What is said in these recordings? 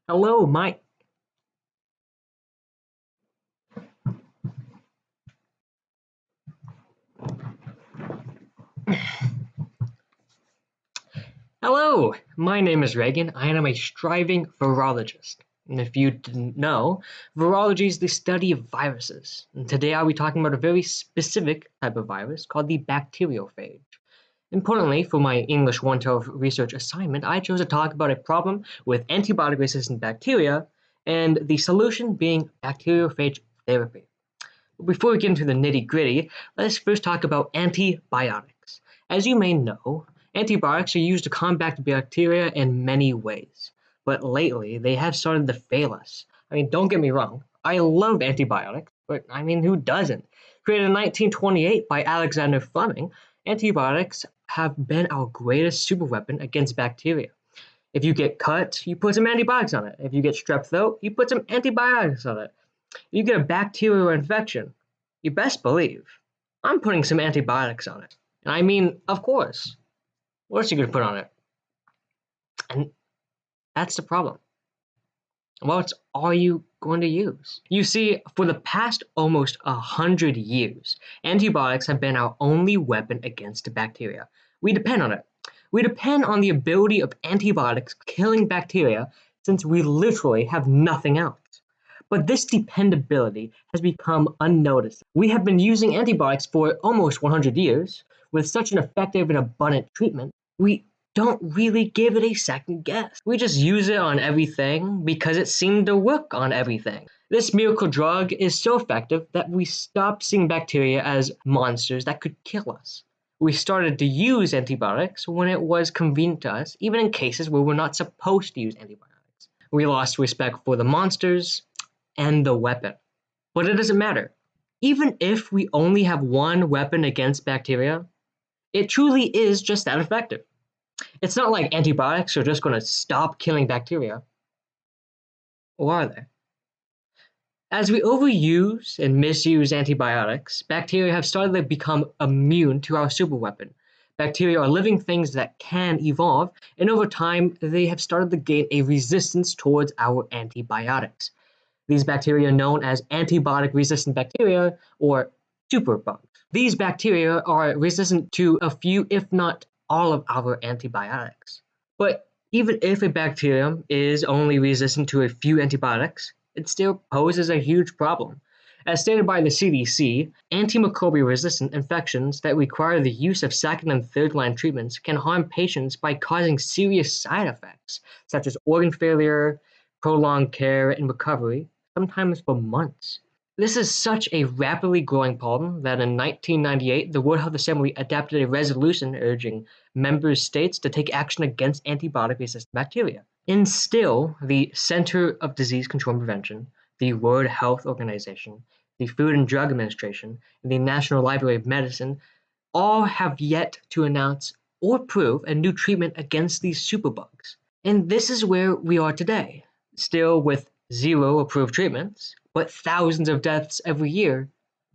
Hello, my Hello, my name is Reagan. I am a striving virologist. And if you didn't know, virology is the study of viruses. And today I'll be talking about a very specific type of virus called the bacteriophage. Importantly, for my English 112 research assignment, I chose to talk about a problem with antibiotic-resistant bacteria and the solution being bacteriophage therapy. Before we get into the nitty-gritty, let's first talk about antibiotics. As you may know, antibiotics are used to combat bacteria in many ways, but lately they have started to fail us. Don't get me wrong, I love antibiotics, but who doesn't? Created in 1928 by Alexander Fleming, antibiotics have been our greatest superweapon against bacteria. If you get cut, you put some antibiotics on it. If you get strep throat, you put some antibiotics on it. You get a bacterial infection, you best believe I'm putting some antibiotics on it. And of course, what else are you going to put on it? And that's the problem. What are you going to use? You see, for the past almost 100 years, antibiotics have been our only weapon against bacteria. We depend on it. We depend on the ability of antibiotics killing bacteria since we literally have nothing else. But this dependability has become unnoticed. We have been using antibiotics for almost 100 years. With such an effective and abundant treatment, we don't really give it a second guess. We just use it on everything because it seemed to work on everything. This miracle drug is so effective that we stopped seeing bacteria as monsters that could kill us. We started to use antibiotics when it was convenient to us, even in cases where we're not supposed to use antibiotics. We lost respect for the monsters and the weapon. But it doesn't matter. Even if we only have one weapon against bacteria, it truly is just that effective. It's not like antibiotics are just going to stop killing bacteria. Or are they? As we overuse and misuse antibiotics, bacteria have started to become immune to our superweapon. Bacteria are living things that can evolve, and over time, they have started to gain a resistance towards our antibiotics. These bacteria are known as antibiotic-resistant bacteria or superbugs. These bacteria are resistant to a few, if not all, of our antibiotics. But even if a bacterium is only resistant to a few antibiotics, it still poses a huge problem. As stated by the CDC, antimicrobial resistant infections that require the use of second and third line treatments can harm patients by causing serious side effects, such as organ failure, prolonged care and recovery, sometimes for months. This is such a rapidly growing problem that in 1998, the World Health Assembly adopted a resolution urging member states to take action against antibiotic-resistant bacteria. And still, the Center of Disease Control and Prevention, the World Health Organization, the Food and Drug Administration, and the National Library of Medicine all have yet to announce or prove a new treatment against these superbugs. And this is where we are today, still with zero approved treatments, but thousands of deaths every year.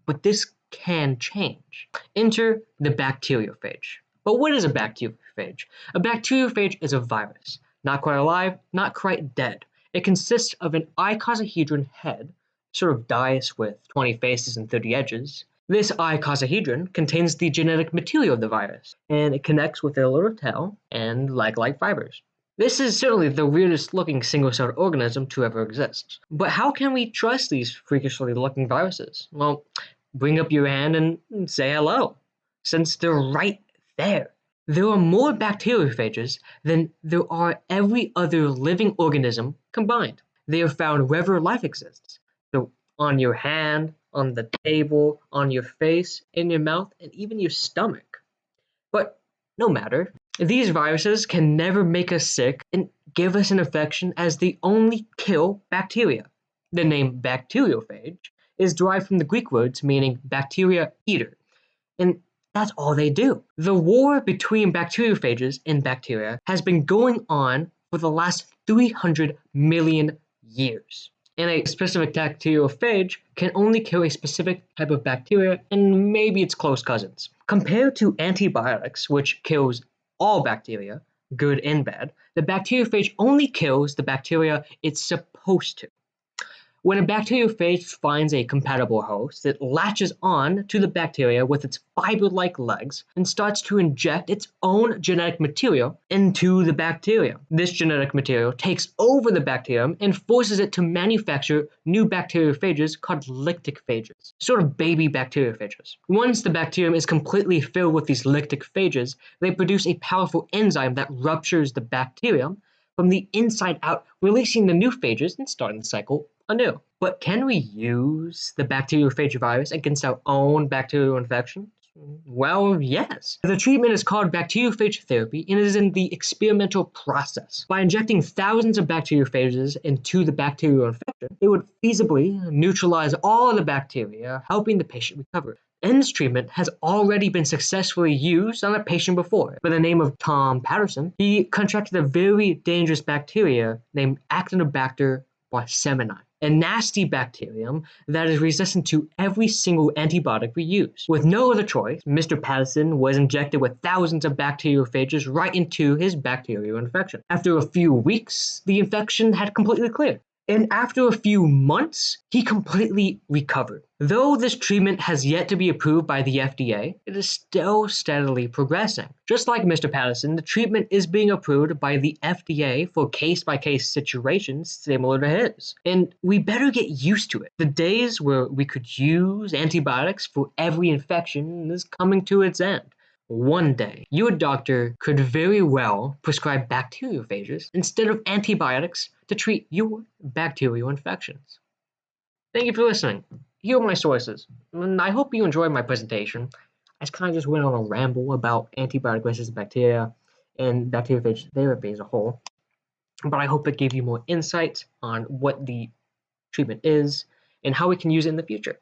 But this can change. Enter the bacteriophage. But what is a bacteriophage? A bacteriophage is a virus, not quite alive, not quite dead. It consists of an icosahedron head, sort of dice with 20 faces and 30 edges. This icosahedron contains the genetic material of the virus, and it connects with a little tail and like fibers. This is certainly the weirdest looking single-celled organism to ever exist. But how can we trust these freakishly looking viruses? Well, bring up your hand and say hello, since they're right there. There are more bacteriophages than there are every other living organism combined. They are found wherever life exists. So on your hand, on the table, on your face, in your mouth, and even your stomach. But no matter. These viruses can never make us sick and give us an infection as they only kill bacteria. The name bacteriophage is derived from the Greek words meaning bacteria eater, and that's all they do. The war between bacteriophages and bacteria has been going on for the last 300 million years. And a specific bacteriophage can only kill a specific type of bacteria and maybe its close cousins. Compared to antibiotics, which kills all bacteria, good and bad, the bacteriophage only kills the bacteria it's supposed to. When a bacteriophage finds a compatible host, it latches on to the bacteria with its fiber-like legs and starts to inject its own genetic material into the bacteria. This genetic material takes over the bacterium and forces it to manufacture new bacteriophages called lytic phages, sort of baby bacteriophages. Once the bacterium is completely filled with these lytic phages, they produce a powerful enzyme that ruptures the bacterium from the inside out, releasing the new phages and starting the cycle anew. But can we use the bacteriophage virus against our own bacterial infections? Well, yes. The treatment is called bacteriophage therapy and is in the experimental process. By injecting thousands of bacteriophages into the bacterial infection, it would feasibly neutralize all the bacteria, helping the patient recover. And this treatment has already been successfully used on a patient before. By the name of Tom Patterson, he contracted a very dangerous bacteria named Actinobacter baumannii, a nasty bacterium that is resistant to every single antibiotic we use. With no other choice, Mr. Patterson was injected with thousands of bacteriophages right into his bacterial infection. After a few weeks, the infection had completely cleared. And after a few months, he completely recovered. Though this treatment has yet to be approved by the FDA, it is still steadily progressing. Just like Mr. Patterson, the treatment is being approved by the FDA for case-by-case situations similar to his. And we better get used to it. The days where we could use antibiotics for every infection is coming to its end. One day, your doctor could very well prescribe bacteriophages instead of antibiotics to treat your bacterial infections. Thank you for listening. Here are my sources, and I hope you enjoyed my presentation. I kind of just went on a ramble about antibiotic resistant bacteria and bacteriophage therapy as a whole, but I hope it gave you more insight on what the treatment is and how we can use it in the future.